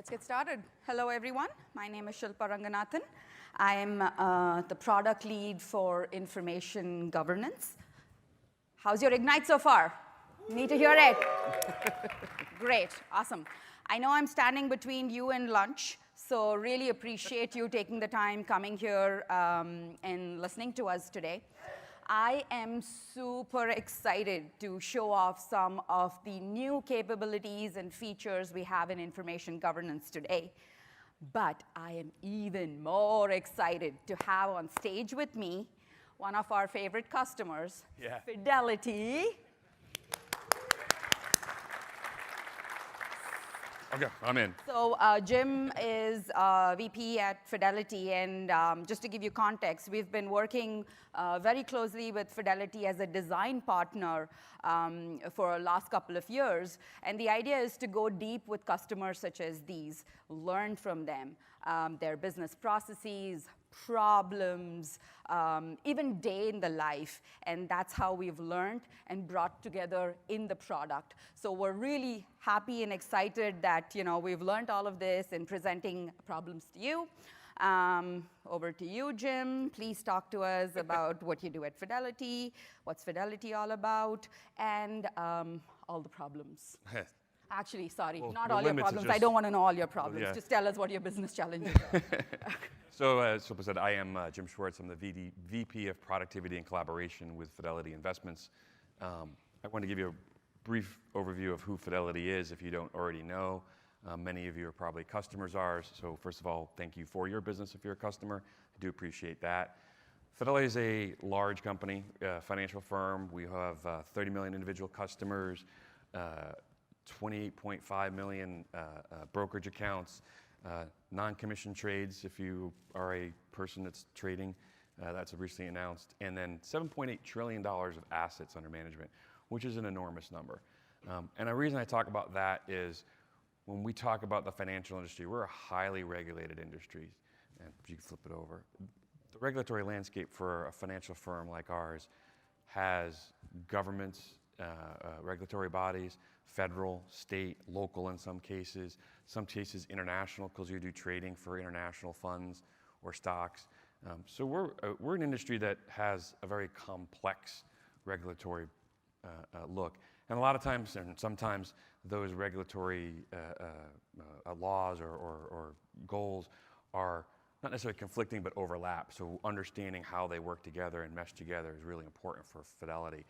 Let's get started. Hello, everyone. My name is Shilpa Ranganathan. I'm the product lead for information governance. How's your Ignite so far? Need to hear it. Great, awesome. I know I'm standing between you and lunch, so really appreciate you taking the time coming here and listening to us today. I am super excited to show off some of the new capabilities and features we have in information governance today. But I am even more excited to have on stage with me one of our favorite customers, Fidelity. Okay, I'm in. So Jim is VP at Fidelity, and just to give you context, we've been working very closely with Fidelity as a design partner for the last couple of years. And the idea is to go deep with customers such as these, learn from them, their business processes, problems, even day in the life. And that's how we've learned and brought together in the product. So we're really happy and excited that we've learned all of this and presenting problems to you. Over to you, Jim. Please talk to us about what you do at Fidelity, what's Fidelity all about, and all the problems. Actually, sorry, not all your problems. I don't want to know all your problems. Well, yeah. Just tell us what your business challenges are. So, as Shilpa said, I am Jim Schwartz. I'm the VP of Productivity and Collaboration with Fidelity Investments. I want to give you a brief overview of who Fidelity is if you don't already know. Many of you are probably customers ours. So first of all, thank you for your business if you're a customer. I do appreciate that. Fidelity is a large company, financial firm. We have 30 million individual customers, 28.5 million brokerage accounts, non-commission trades if you are a person that's trading. That's recently announced. And then $7.8 trillion of assets under management, which is an enormous number. And the reason I talk about that is when we talk about the financial industry, we're a highly regulated industry. And if you can flip it over. The regulatory landscape for a financial firm like ours has governments, regulatory bodies, federal, state, local in some cases international, because you do trading for international funds or stocks. So we're an industry that has a very complex regulatory look. And a lot of times, and sometimes, those regulatory laws or goals are not necessarily conflicting, but overlap. So understanding how they work together and mesh together is really important for Fidelity.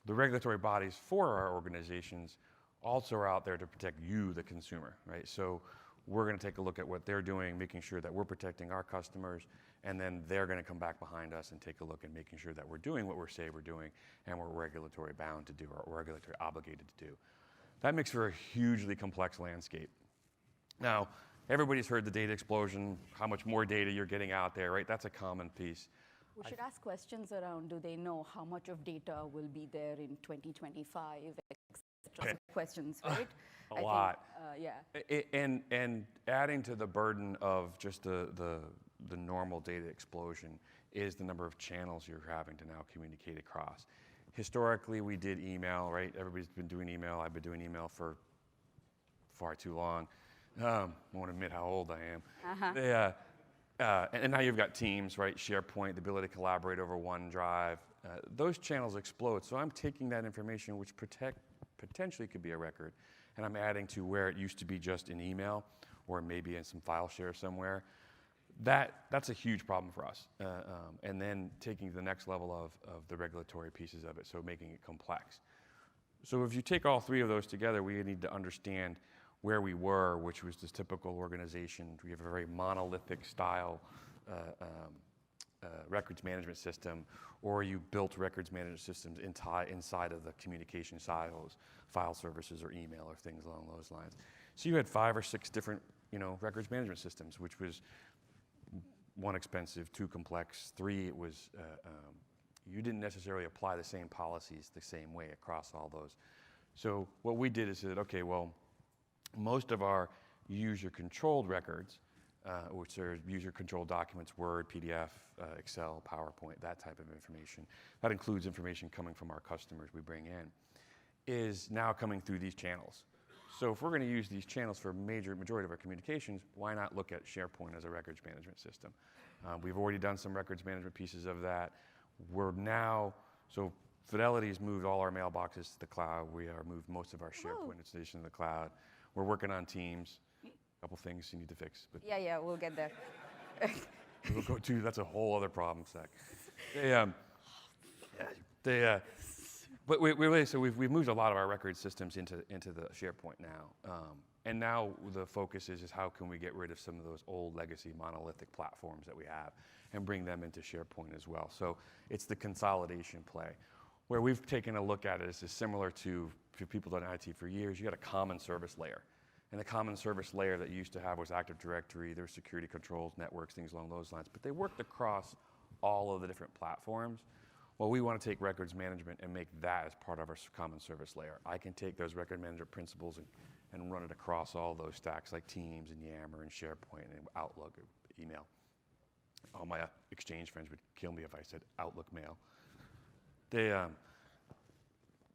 The regulatory bodies for our organizations also are out there to protect you, the consumer, right? So we're going to take a look at what they're doing, making sure that we're protecting our customers, and then they're going to come back behind us and take a look at making sure that we're doing what we say we're doing and we're regulatory bound to do or regulatory obligated to do. That makes for a hugely complex landscape. Now, everybody's heard the data explosion, how much more data you're getting out there, right? That's a common piece. We should ask questions around, do they know how much of data will be there in 2025, etc. Questions, right? A lot. Yeah. And adding to the burden of just the normal data explosion is the number of channels you're having to now communicate across. Historically, we did email, right? Everybody's been doing email. I've been doing email for far too long. I won't admit how old I am. And now you've got Teams, right? SharePoint, the ability to collaborate over OneDrive. Those channels explode. So I'm taking that information, which potentially could be a record, and I'm adding to where it used to be just in email or maybe in some file share somewhere. That's a huge problem for us. And then taking the next level of the regulatory pieces of it, so making it complex. So if you take all three of those together, we need to understand where we were, which was this typical organization. We have a very monolithic style records management system, or you built records management systems inside of the communication silos, file services or email or things along those lines. So you had 5 or 6 different records management systems, which was 1, expensive, 2, complex, 3, it was you didn't necessarily apply the same policies the same way across all those. So what we did is said, okay, well, most of our user-controlled records, which are user-controlled documents, Word, PDF, Excel, PowerPoint, that type of information. That includes information coming from our customers we bring in, is now coming through these channels. So if we're going to use these channels for majority of our communications, why not look at SharePoint as a records management system? We've already done some records management pieces of that. We're now, so Fidelity's moved all our mailboxes to the cloud. We are moved most of our SharePoint installation to the cloud. We're working on Teams. A couple things you need to fix. But Yeah, we'll get there. we'll go to, that's a whole other problem stack. But we've moved a lot of our record systems into the SharePoint now. And now the focus is how can we get rid of some of those old legacy monolithic platforms that we have and bring them into SharePoint as well. So it's the consolidation play. Where we've taken a look at it is similar to, if people done IT for years, you got a common service layer. And the common service layer that you used to have was Active Directory, there were security controls, networks, things along those lines. But they worked across all of the different platforms. Well, we want to take records management and make that as part of our common service layer. I can take those record management principles and run it across all those stacks like Teams and Yammer and SharePoint and Outlook or email. All my Exchange friends would kill me if I said Outlook mail.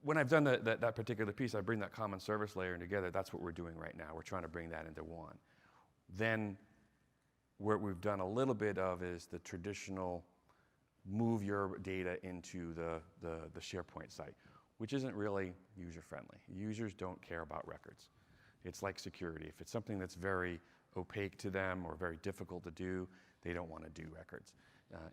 When I've done that particular piece, I bring that common service layer together. That's what we're doing right now. We're trying to bring that into one. Then what we've done a little bit of is the traditional move your data into the SharePoint site, which isn't really user-friendly. Users don't care about records. It's like security. If it's something that's very opaque to them or very difficult to do, they don't want to do records.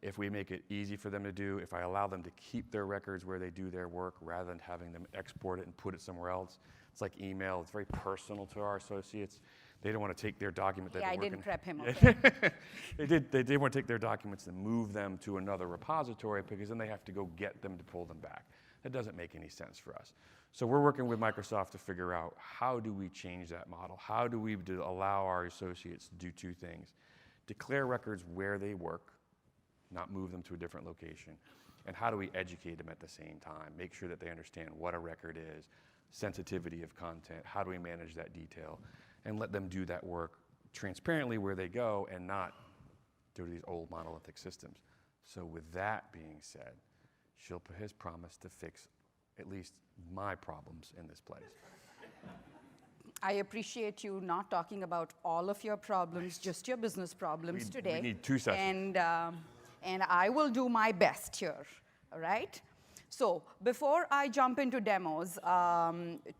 If we make it easy for them to do, if I allow them to keep their records where they do their work rather than having them export it and put it somewhere else, it's like email. It's very personal to our associates. They don't want to take their document that Yeah, I they're didn't working. prep him. Okay. They did want to take their documents and move them to another repository because then they have to go get them to pull them back. That doesn't make any sense for us. So we're working with Microsoft to figure out how do we change that model? How do we allow our associates to do two things? Declare records where they work, not move them to a different location. And how do we educate them at the same time? Make sure that they understand what a record is, sensitivity of content, how do we manage that detail, and let them do that work transparently where they go and not do these old monolithic systems. So with that being said, Shilpa has promised to fix at least my problems in this place. I appreciate you not talking about all of your problems, just your business problems today. We need 2 sessions. And I will do my best here, all right? So before I jump into demos,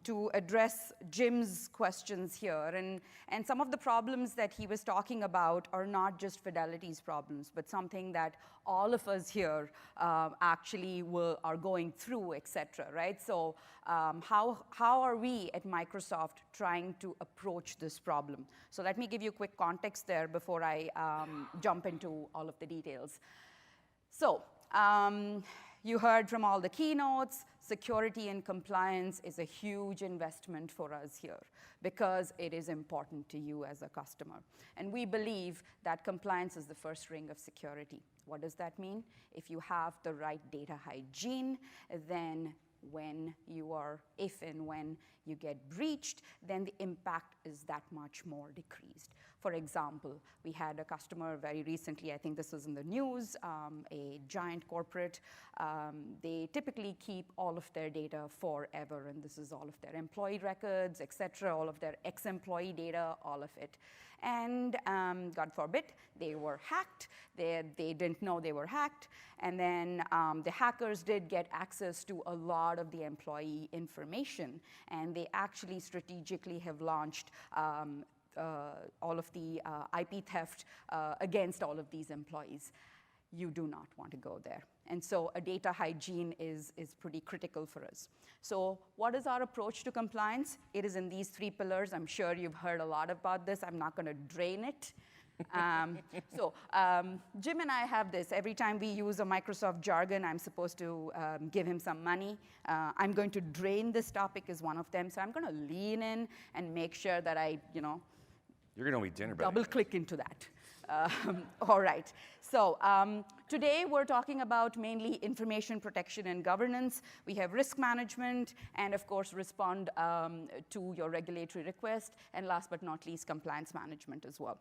to address Jim's questions here, and some of the problems that he was talking about are not just Fidelity's problems, but something that all of us here actually are going through, et cetera, right? So how are we at Microsoft trying to approach this problem? So let me give you a quick context there before I jump into all of the details. So you heard from all the keynotes, security and compliance is a huge investment for us here because it is important to you as a customer. And we believe that compliance is the first ring of security. What does that mean? If you have the right data hygiene, then if and when you get breached, then the impact is that much more decreased. For example, we had a customer very recently, I think this was in the news, a giant corporate. They typically keep all of their data forever, and this is all of their employee records, et cetera, all of their ex-employee data, all of it. And God forbid, they were hacked. They didn't know they were hacked. And then the hackers did get access to a lot of the employee information. And they actually strategically have launched all of the IP theft against all of these employees. You do not want to go there. And so a data hygiene is pretty critical for us. So what is our approach to compliance? It is in these 3 pillars. I'm sure you've heard a lot about this. I'm not going to drain it. Jim and I have this. Every time we use a Microsoft jargon, I'm supposed to give him some money. I'm going to drain this topic is one of them. So I'm going to lean in and make sure that I, You're going to eat dinner, double click into that. All right. So today we're talking about mainly information protection and governance. We have risk management and, of course, respond to your regulatory request. And last but not least, compliance management as well.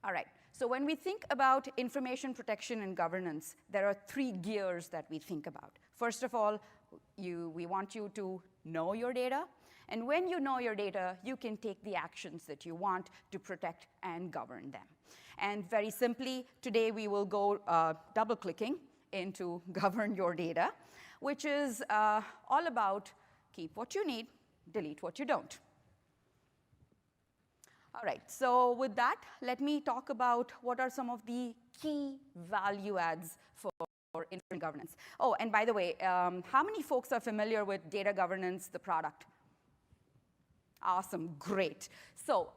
All right. So when we think about information protection and governance, there are 3 gears that we think about. First of all, we want you to know your data. And when you know your data, you can take the actions that you want to protect and govern them. And very simply, today we will go double-clicking into govern your data, which is all about keep what you need, delete what you don't. All right, so with that, let me talk about what are some of the key value adds for information governance. Oh, and by the way, how many folks are familiar with data governance, the product? Awesome, great. So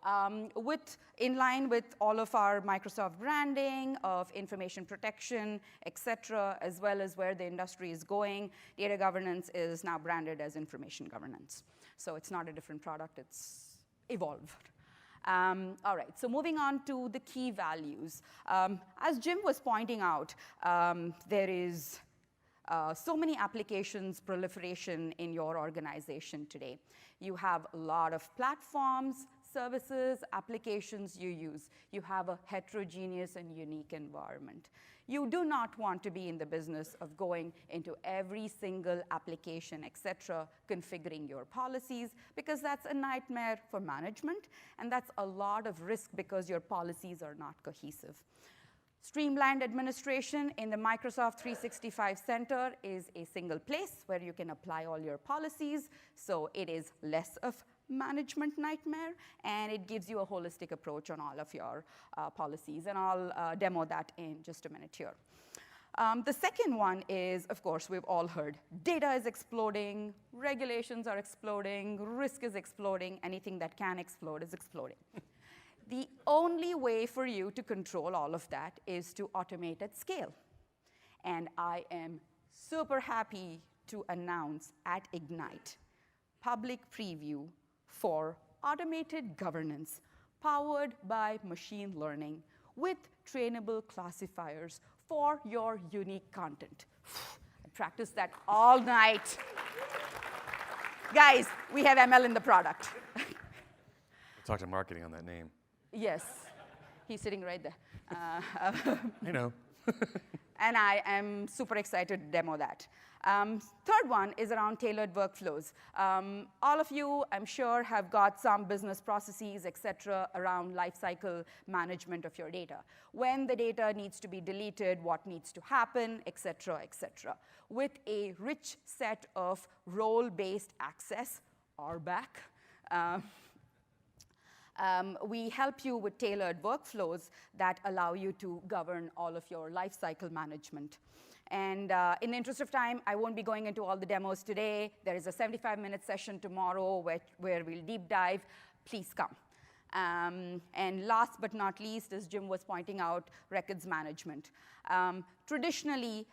in line with all of our Microsoft branding of information protection, et cetera, as well as where the industry is going, data governance is now branded as information governance. So it's not a different product, it's evolved. All right, so moving on to the key values. As Jim was pointing out, there is so many applications proliferation in your organization today. You have a lot of platforms, services, applications you use. You have a heterogeneous and unique environment. You do not want to be in the business of going into every single application, et cetera, configuring your policies, because that's a nightmare for management, and that's a lot of risk because your policies are not cohesive. Streamlined administration in the Microsoft 365 Center is a single place where you can apply all your policies, so it is less of management nightmare, and it gives you a holistic approach on all of your policies, and I'll demo that in just a minute here. The second one is, of course, we've all heard, data is exploding, regulations are exploding, risk is exploding, anything that can explode is exploding. The only way for you to control all of that is to automate at scale. And I am super happy to announce at Ignite, public preview for automated governance powered by machine learning with trainable classifiers for your unique content. I practiced that all night. Guys, we have ML in the product. Talk to marketing on that name. Yes, he's sitting right there. I know. And I am super excited to demo that. Third one is around tailored workflows. All of you, I'm sure, have got some business processes, et cetera, around lifecycle management of your data. When the data needs to be deleted, what needs to happen, et cetera, et cetera. With a rich set of role-based access, RBAC, we help you with tailored workflows that allow you to govern all of your lifecycle management. And in the interest of time, I won't be going into all the demos today. There is a 75-minute session tomorrow where we'll deep dive. Please come. And last but not least, as Jim was pointing out, records management. Traditionally,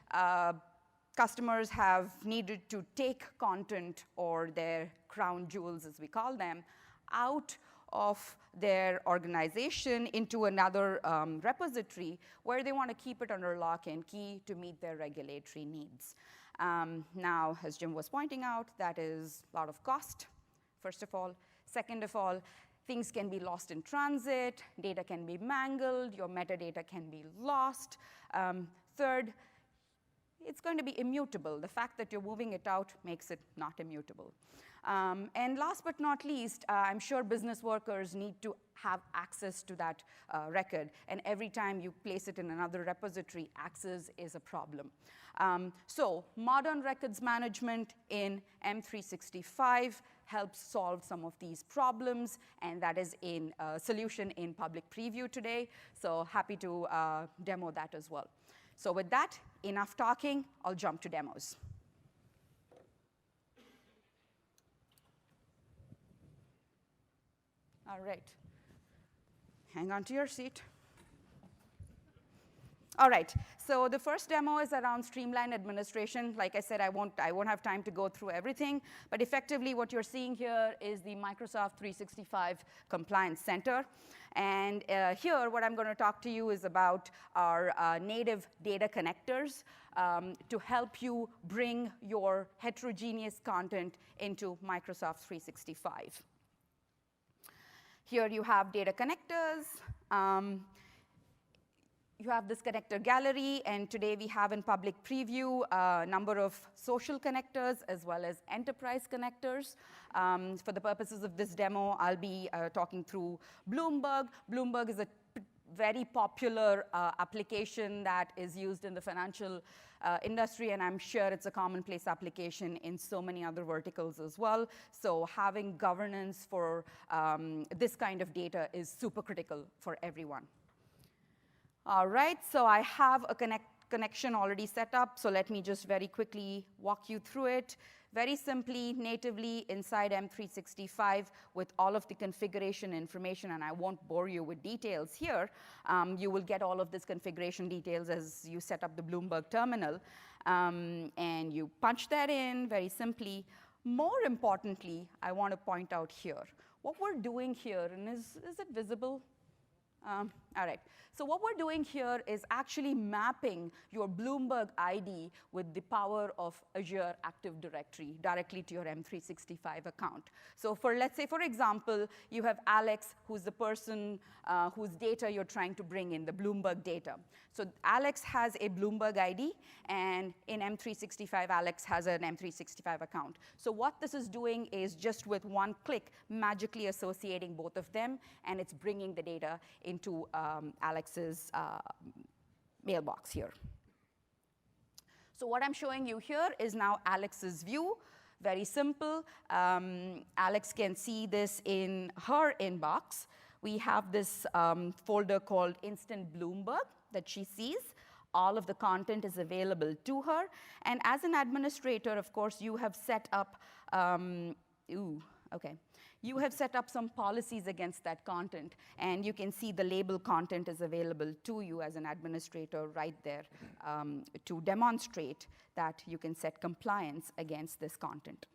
customers have needed to take content or their crown jewels, as we call them, out of their organization into another repository where they want to keep it under lock and key to meet their regulatory needs. Now, as Jim was pointing out, that is a lot of cost, first of all. Second of all, things can be lost in transit, data can be mangled, your metadata can be lost. Third, it's going to be immutable. The fact that you're moving it out makes it not immutable. And last but not least, I'm sure business workers need to have access to that record. And every time you place it in another repository, access is a problem. So modern records management in M365 helps solve some of these problems. And that is in a solution in public preview today. So happy to demo that as well. So with that, enough talking. I'll jump to demos. All right. Hang on to your seat. All right, so the first demo is around streamlined administration. Like I said, I won't have time to go through everything, but effectively what you're seeing here is the Microsoft 365 Compliance Center. And here, what I'm going to talk to you is about our native data connectors to help you bring your heterogeneous content into Microsoft 365. Here you have data connectors. you have this connector gallery, and today we have in public preview a number of social connectors as well as enterprise connectors. For the purposes of this demo, I'll be talking through Bloomberg. Bloomberg is a very popular application that is used in the financial industry, and I'm sure it's a commonplace application in so many other verticals as well. So having governance for this kind of data is super critical for everyone. All right, so I have a connection already set up, so let me just very quickly walk you through it. Very simply, natively inside M365 with all of the configuration information, and I won't bore you with details here. You will get all of this configuration details as you set up the Bloomberg terminal. And you punch that in very simply. More importantly, I want to point out here, what we're doing here, and is it visible? All right, so what we're doing here is actually mapping your Bloomberg ID with the power of Azure Active Directory directly to your M365 account. So let's say, for example, you have Alex, who's the person whose data you're trying to bring in, the Bloomberg data. So Alex has a Bloomberg ID, and in M365, Alex has an M365 account. So what this is doing is just with one click, magically associating both of them, and it's bringing the data into Alex's mailbox here. So what I'm showing you here is now Alex's view. Very simple. Alex can see this in her inbox. We have this folder called Instant Bloomberg that she sees. All of the content is available to her. And as an administrator, of course, you have set up, you have set up some policies against that content, and you can see the label content is available to you as an administrator right there to demonstrate that you can set compliance against this content.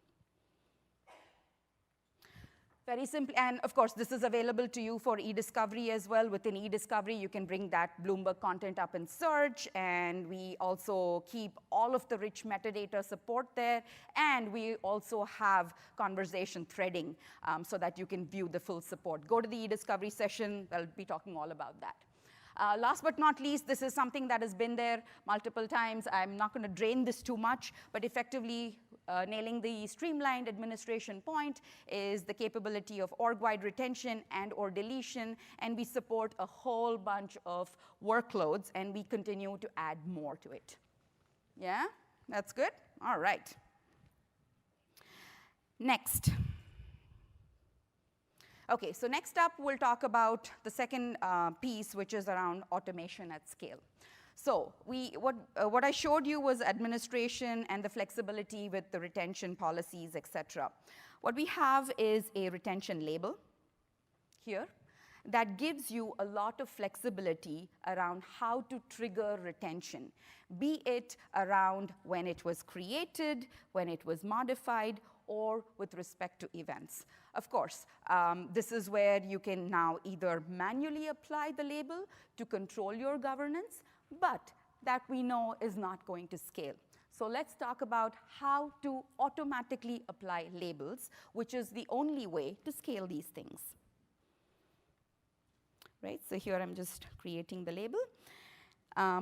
Very simply, and of course, this is available to you for e-discovery as well. Within e-discovery, you can bring that Bloomberg content up in search, and we also keep all of the rich metadata support there, and we also have conversation threading so that you can view the full support. Go to the e-discovery session, they'll be talking all about that. Last but not least, this is something that has been there multiple times. I'm not going to drain this too much, but effectively nailing the streamlined administration point is the capability of org-wide retention and or deletion, and we support a whole bunch of workloads, and we continue to add more to it. Yeah, that's good? All right. Next. Okay, so next up, we'll talk about the second piece, which is around automation at scale. So what I showed you was administration and the flexibility with the retention policies, et cetera. What we have is a retention label here that gives you a lot of flexibility around how to trigger retention, be it around when it was created, when it was modified, or with respect to events. Of course, this is where you can now either manually apply the label to control your governance, but that we know is not going to scale. So let's talk about how to automatically apply labels, which is the only way to scale these things. Right, so here I'm just creating the label.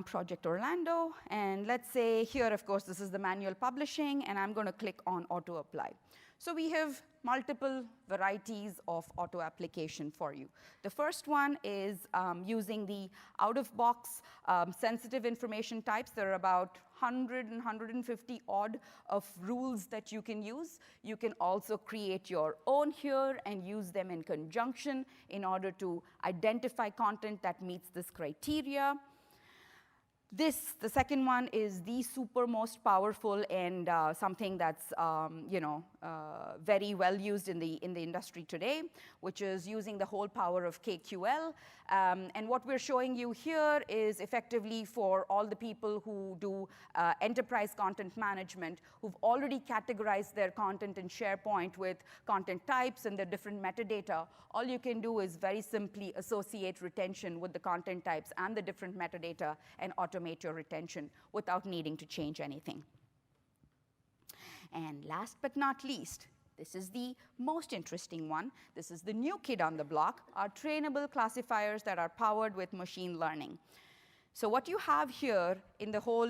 Project Orlando, and let's say here, of course, this is the manual publishing, and I'm going to click on auto apply. So we have multiple varieties of auto application for you. The first one is using the out-of-box sensitive information types. There are about 100 and 150 odd of rules that you can use. You can also create your own here and use them in conjunction in order to identify content that meets this criteria. The second one is the super most powerful and something that's very well used in the industry today, which is using the whole power of KQL. And what we're showing you here is effectively for all the people who do enterprise content management, who've already categorized their content in SharePoint with content types and their different metadata. All you can do is very simply associate retention with the content types and the different metadata and automate your retention without needing to change anything. And last but not least, this is the most interesting one. This is the new kid on the block, our trainable classifiers that are powered with machine learning. So what you have here in the whole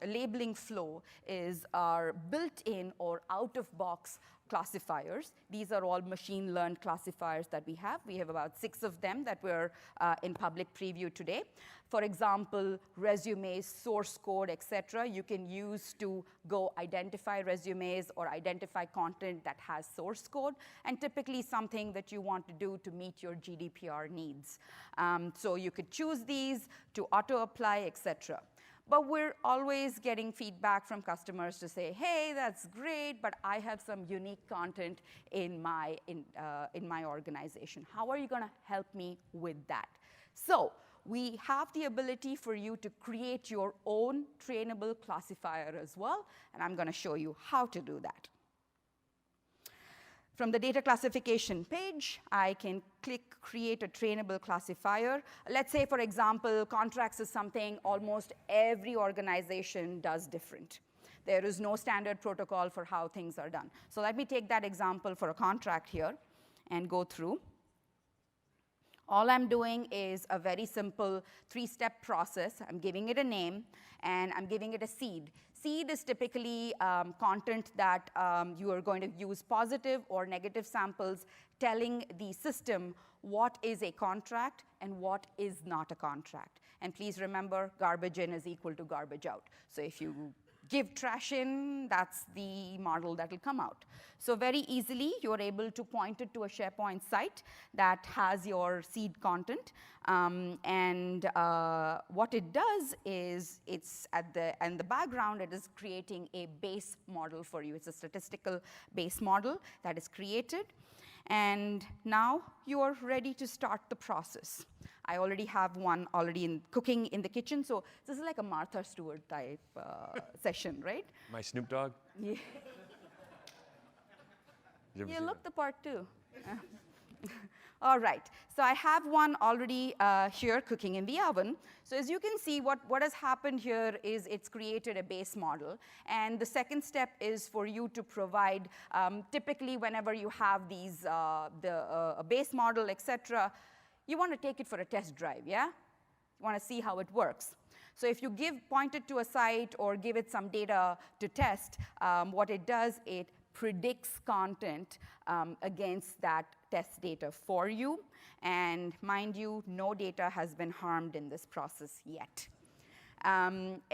labeling flow is our built-in or out-of-box classifiers. These are all machine-learned classifiers that we have. We have about 6 of them that we're in public preview today. For example, resumes, source code, et cetera, you can use to go identify resumes or identify content that has source code, and typically something that you want to do to meet your GDPR needs. So you could choose these to auto-apply, et cetera. But we're always getting feedback from customers to say, hey, that's great, but I have some unique content in my organization. How are you going to help me with that? So we have the ability for you to create your own trainable classifier as well, and I'm going to show you how to do that. From the data classification page, I can click create a trainable classifier. Let's say, for example, contracts is something almost every organization does different. There is no standard protocol for how things are done. So let me take that example for a contract here and go through. All I'm doing is a very simple 3-step process. I'm giving it a name, and I'm giving it a seed. Seed is typically content that you are going to use positive or negative samples telling the system what is a contract and what is not a contract. And please remember, garbage in is equal to garbage out. So if you give trash in, that's the model that will come out. So very easily, you're able to point it to a SharePoint site that has your seed content. What it does is it's in the background, it is creating a base model for you. It's a statistical base model that is created. And now you are ready to start the process. I already have one cooking in the kitchen. So this is like a Martha Stewart type session, right? My Snoop Dogg? Yeah. You look the part too. All right, so I have one already here cooking in the oven. So as you can see, what has happened here is it's created a base model. And the second step is for you to provide, typically whenever you have these, a base model, et cetera, you want to take it for a test drive, yeah? You want to see how it works. So if you point it to a site or give it some data to test, what it does, it predicts content against that test data for you. And mind you, no data has been harmed in this process yet.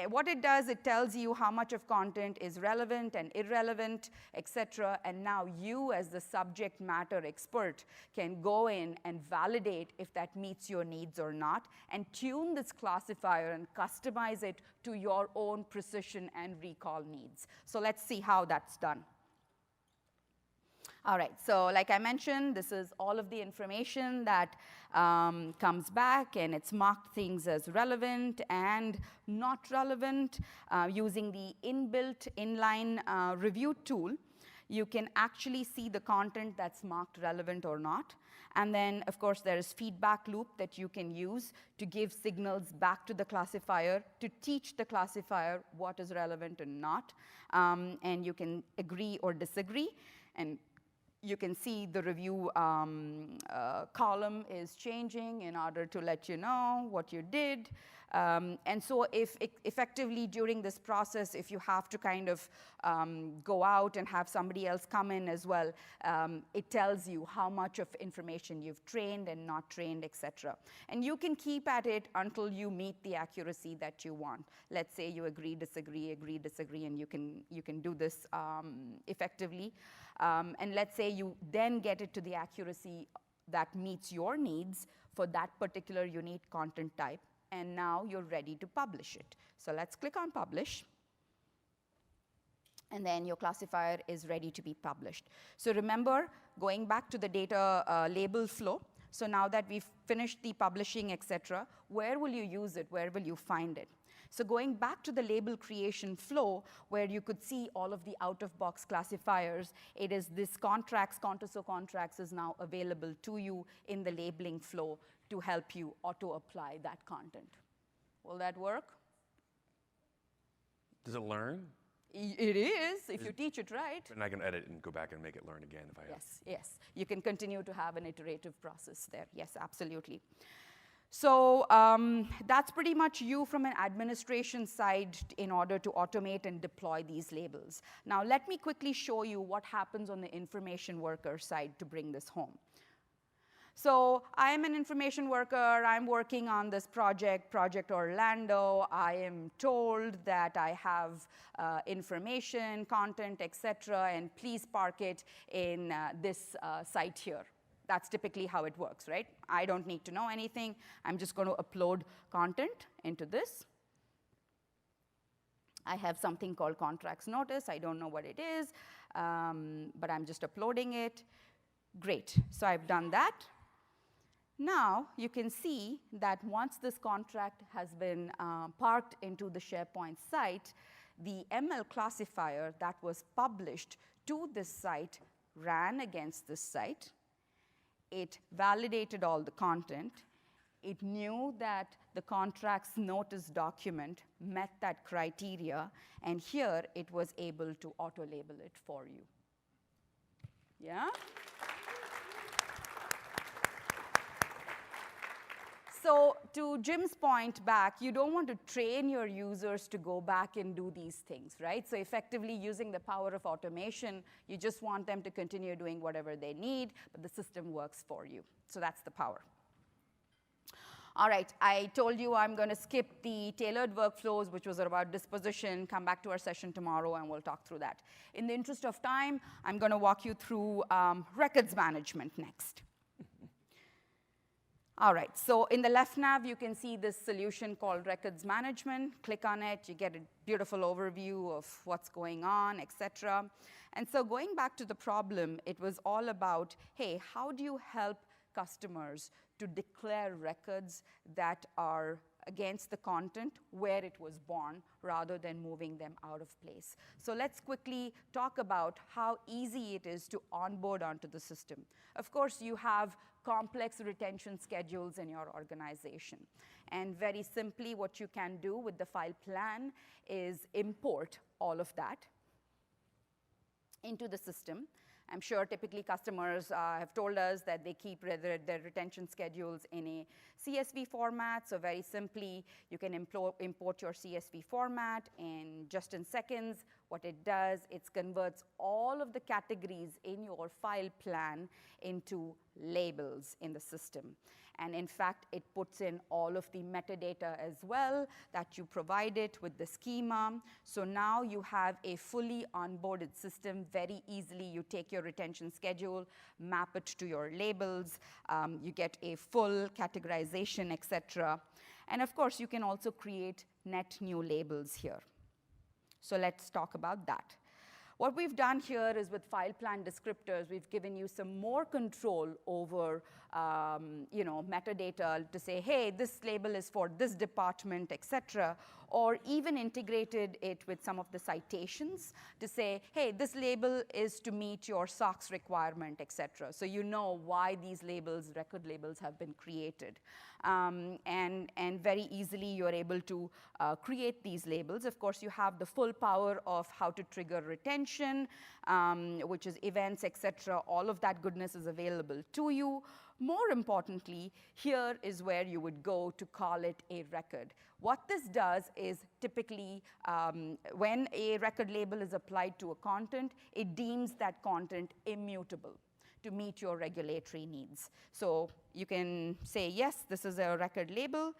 What it does, it tells you how much of content is relevant and irrelevant, et cetera. And now you, as the subject matter expert, can go in and validate if that meets your needs or not, and tune this classifier and customize it to your own precision and recall needs. So let's see how that's done. All right, so like I mentioned, this is all of the information that comes back, and it's marked things as relevant and not relevant. Using the inbuilt inline review tool, you can actually see the content that's marked relevant or not. And then, of course, there is feedback loop that you can use to give signals back to the classifier to teach the classifier what is relevant and not. And you can agree or disagree. And you can see the review column is changing in order to let you know what you did. And so if effectively during this process, if you have to kind of go out and have somebody else come in as well, it tells you how much of information you've trained and not trained, et cetera. And you can keep at it until you meet the accuracy that you want. Let's say you agree, disagree, and you can do this effectively. And let's say you then get it to the accuracy that meets your needs for that particular unique content type, and now you're ready to publish it. So let's click on Publish, and then your classifier is ready to be published. So remember, going back to the data label flow, so now that we've finished the publishing, et cetera, where will you use it? Where will you find it? So going back to the label creation flow, where you could see all of the out-of-box classifiers, it is this contracts, Contoso contracts is now available to you in the labeling flow to help you auto-apply that content. Will that work? Does it learn? It is, if you teach it right. And I can edit and go back and make it learn again if I have. Yes, yes. You can continue to have an iterative process there. Yes, absolutely. So that's pretty much you from an administration side in order to automate and deploy these labels. Now let me quickly show you what happens on the information worker side to bring this home. So I am an information worker. I'm working on this project, Project Orlando. I am told that I have information, content, et cetera, and please park it in this site here. That's typically how it works, right? I don't need to know anything. I'm just going to upload content into this. I have something called contracts notice. I don't know what it is, but I'm just uploading it. Great. So I've done that. Now you can see that once this contract has been parked into the SharePoint site, the ML classifier that was published to this site ran against this site. It validated all the content. It knew that the contracts notice document met that criteria, and here it was able to auto-label it for you. Yeah? So to Jim's point back, you don't want to train your users to go back and do these things, right? So effectively using the power of automation, you just want them to continue doing whatever they need, but the system works for you. So that's the power. All right, I told you I'm going to skip the tailored workflows, which was about disposition, come back to our session tomorrow, and we'll talk through that. In the interest of time, I'm going to walk you through records management next. All right, so in the left nav, you can see this solution called records management. Click on it, you get a beautiful overview of what's going on, et cetera. And so going back to the problem, it was all about, hey, how do you help customers to declare records that are against the content where it was born rather than moving them out of place. So let's quickly talk about how easy it is to onboard onto the system. Of course, you have complex retention schedules in your organization. And very simply, what you can do with the file plan is import all of that into the system. I'm sure typically customers have told us that they keep their retention schedules in a CSV format. So very simply, you can import your CSV format, and just in seconds, what it does, it converts all of the categories in your file plan into labels in the system. And in fact, it puts in all of the metadata as well that you provided with the schema. So now you have a fully onboarded system. Very easily, you take your retention schedule, map it to your labels, you get a full categorization, et cetera. And of course, you can also create net new labels here. So let's talk about that. What we've done here is with file plan descriptors, we've given you some more control over metadata to say, hey, this label is for this department, et cetera, or even integrated it with some of the citations to say, hey, this label is to meet your SOX requirement, et cetera. So you know why these labels, record labels, have been created. And very easily, you're able to create these labels. Of course, you have the full power of how to trigger retention, which is events, et cetera. All of that goodness is available to you. More importantly, here is where you would go to call it a record. What this does is typically when a record label is applied to a content, it deems that content immutable to meet your regulatory needs. So you can say, yes, this is a record label.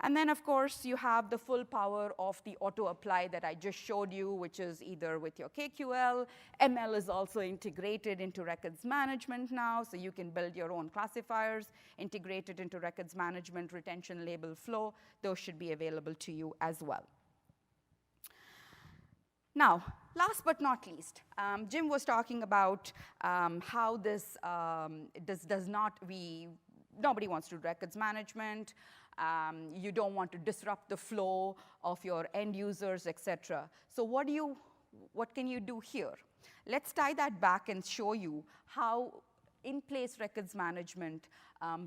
And then, of course, you have the full power of the auto-apply that I just showed you, which is either with your KQL. ML is also integrated into records management now, so you can build your own classifiers, integrated into records management, retention label flow. Those should be available to you as well. Now, last but not least, Jim was talking about how this nobody wants to do records management. You don't want to disrupt the flow of your end users, et cetera. So what can you do here? Let's tie that back and show you how in-place records management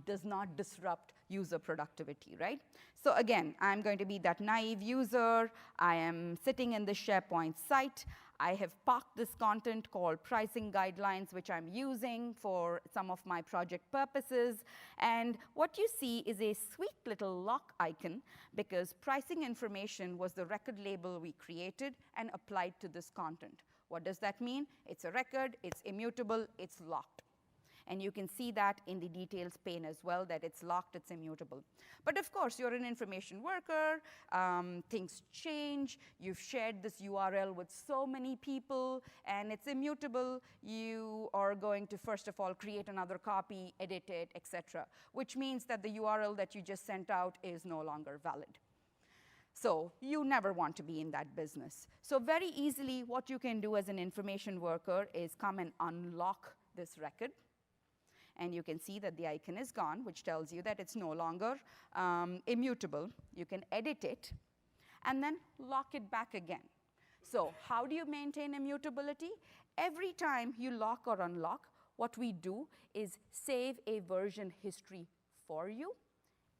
does not disrupt user productivity, right? So again, I'm going to be that naive user. I am sitting in the SharePoint site. I have parked this content called pricing guidelines, which I'm using for some of my project purposes. And what you see is a sweet little lock icon, because pricing information was the record label we created and applied to this content. What does that mean? It's a record, it's immutable, it's locked. And you can see that in the details pane as well, that it's locked, it's immutable. But of course, you're an information worker, things change, you've shared this URL with so many people, and it's immutable. You are going to, first of all, create another copy, edit it, etc., which means that the URL that you just sent out is no longer valid. So you never want to be in that business. So very easily, what you can do as an information worker is come and unlock this record. And you can see that the icon is gone, which tells you that it's no longer immutable. You can edit it, and then lock it back again. So how do you maintain immutability? Every time you lock or unlock, what we do is save a version history for you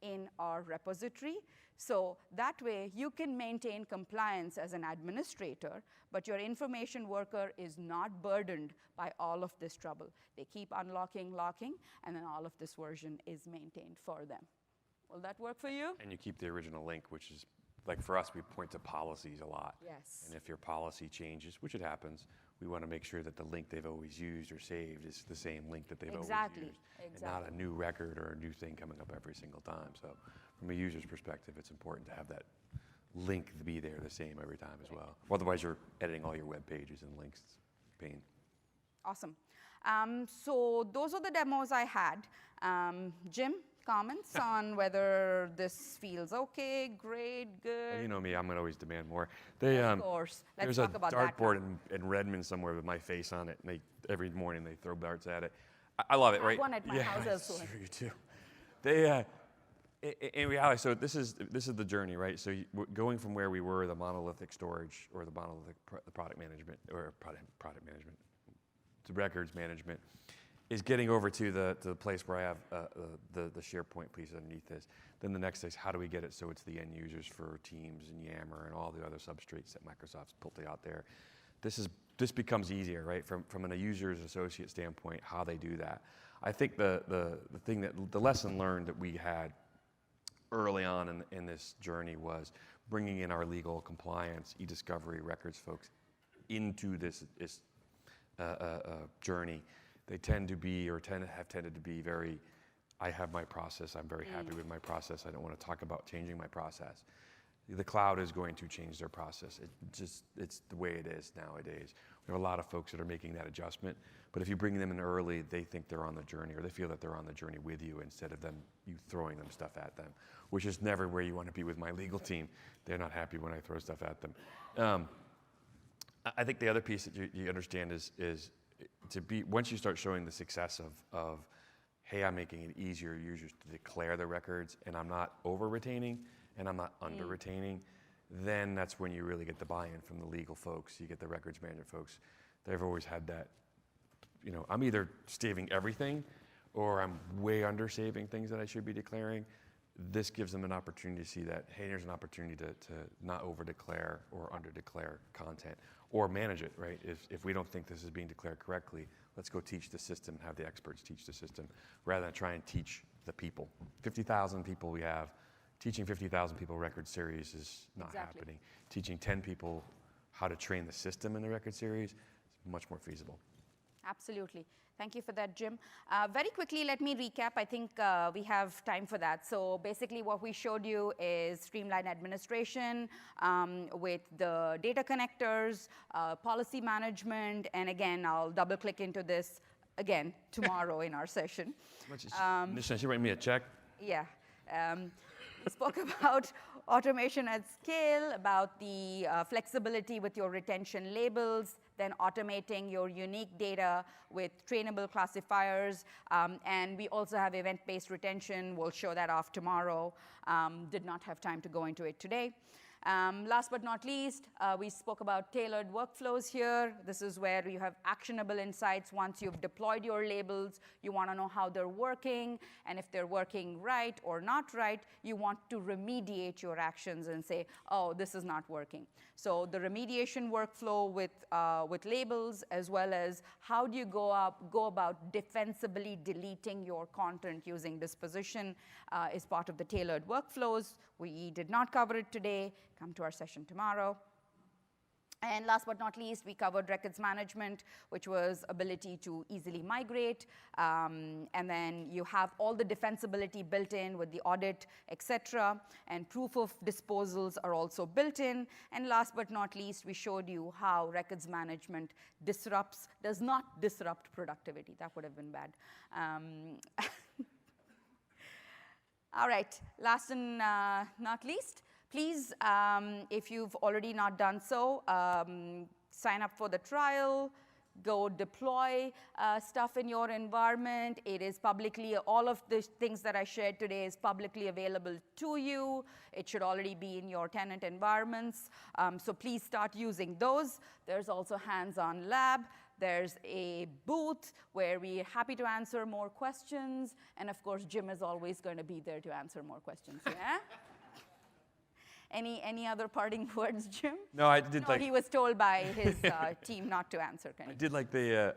in our repository. So that way, you can maintain compliance as an administrator, but your information worker is not burdened by all of this trouble. They keep unlocking, locking, and then all of this version is maintained for them. Will that work for you? And you keep the original link, which is, like for us, we point to policies a lot. Yes. And if your policy changes, which it happens, we want to make sure that the link they've always used or saved is the same link that they've always used. And not a new record or a new thing coming up every single time. So from a user's perspective, it's important to have that link be there the same every time as well. Otherwise, you're editing all your web pages and links. It's pain. Awesome. So those are the demos I had. Jim, comments on whether this feels okay, great, good? Well, you know me, I'm going to always demand more. Of course. Let's talk about that. There's a dartboard in Redmond somewhere with my face on it, and every morning they throw darts at it. I love it, right? I have one at my house as well. Sure you do. They, in reality, so this is the journey, right? So going from where we were, the monolithic storage or the monolithic product management or product management to records management, is getting over to the place where I have the SharePoint piece underneath this. Then the next is how do we get it so it's the end users for Teams and Yammer and all the other substrates that Microsoft's built out there. This becomes easier, right? From a user's associate standpoint, how they do that. I think the thing that the lesson learned that we had early on in this journey was bringing in our legal compliance, e-discovery records folks into this journey. They tend to have tended to be very, I have my process, I'm very happy with my process, I don't want to talk about changing my process. The cloud is going to change their process. It's the way it is nowadays. We have a lot of folks that are making that adjustment, but if you bring them in early, they think they're on the journey, or they feel that they're on the journey with you instead of you throwing them stuff at them, which is never where you want to be with my legal team. They're not happy when I throw stuff at them. I think the other piece that you understand is to be, once you start showing the success of, hey, I'm making it easier for users to declare the records, and I'm not over-retaining, and I'm not under-retaining, then that's when you really get the buy-in from the legal folks. You get the records management folks. They've always had that, I'm either saving everything, or I'm way under-saving things that I should be declaring. This gives them an opportunity to see that, hey, there's an opportunity to not over-declare or under-declare content, or manage it, right? If we don't think this is being declared correctly, let's go teach the system and have the experts teach the system, rather than try and teach the people. 50,000 people we have, teaching 50,000 people record series is not happening. Teaching 10 people how to train the system in the record series is much more feasible. Absolutely. Thank you for that, Jim. Very quickly, let me recap. I think we have time for that. So basically, what we showed you is streamlined administration with the data connectors, policy management, and again, I'll double click into this again tomorrow in our session. She write me a check? Yeah. We spoke about automation at scale, about the flexibility with your retention labels, then automating your unique data with trainable classifiers. And we also have event-based retention. We'll show that off tomorrow. Did not have time to go into it today. Last but not least, we spoke about tailored workflows here. This is where you have actionable insights. Once you've deployed your labels, you want to know how they're working, and if they're working right or not right, you want to remediate your actions and say, oh, this is not working. So the remediation workflow with labels, as well as how do you go about defensibly deleting your content using disposition is part of the tailored workflows. We did not cover it today. Come to our session tomorrow. And last but not least, we covered records management, which was ability to easily migrate. And then you have all the defensibility built in with the audit, et cetera. And proof of disposals are also built in. And last but not least, we showed you how records management does not disrupt productivity. That would have been bad. All right, last and not least, please, if you've already not done so, sign up for the trial, go deploy stuff in your environment. It is publicly, all of the things that I shared today is publicly available to you. It should already be in your tenant environments. So please start using those. There's also hands-on lab. There's a booth where we're happy to answer more questions. And of course, Jim is always going to be there to answer more questions, yeah? Any other parting words, Jim? No, I did he was told by his team not to answer. I did like the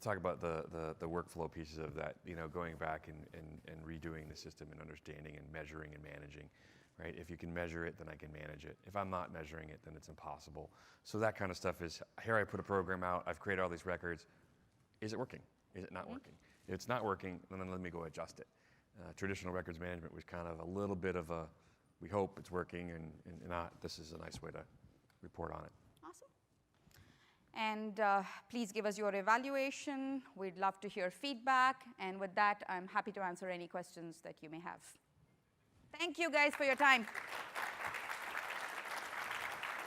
talk about the workflow pieces of that, going back and redoing the system and understanding and measuring and managing, right? If you can measure it, then I can manage it. If I'm not measuring it, then it's impossible. So that kind of stuff is, here I put a program out, I've created all these records. Is it working? Is it not working? If it's not working, then let me go adjust it. Traditional records management was kind of a little bit of a, we hope it's working and not. This is a nice way to report on it. Awesome. And please give us your evaluation. We'd love to hear feedback. And with that, I'm happy to answer any questions that you may have. Thank you guys for your time.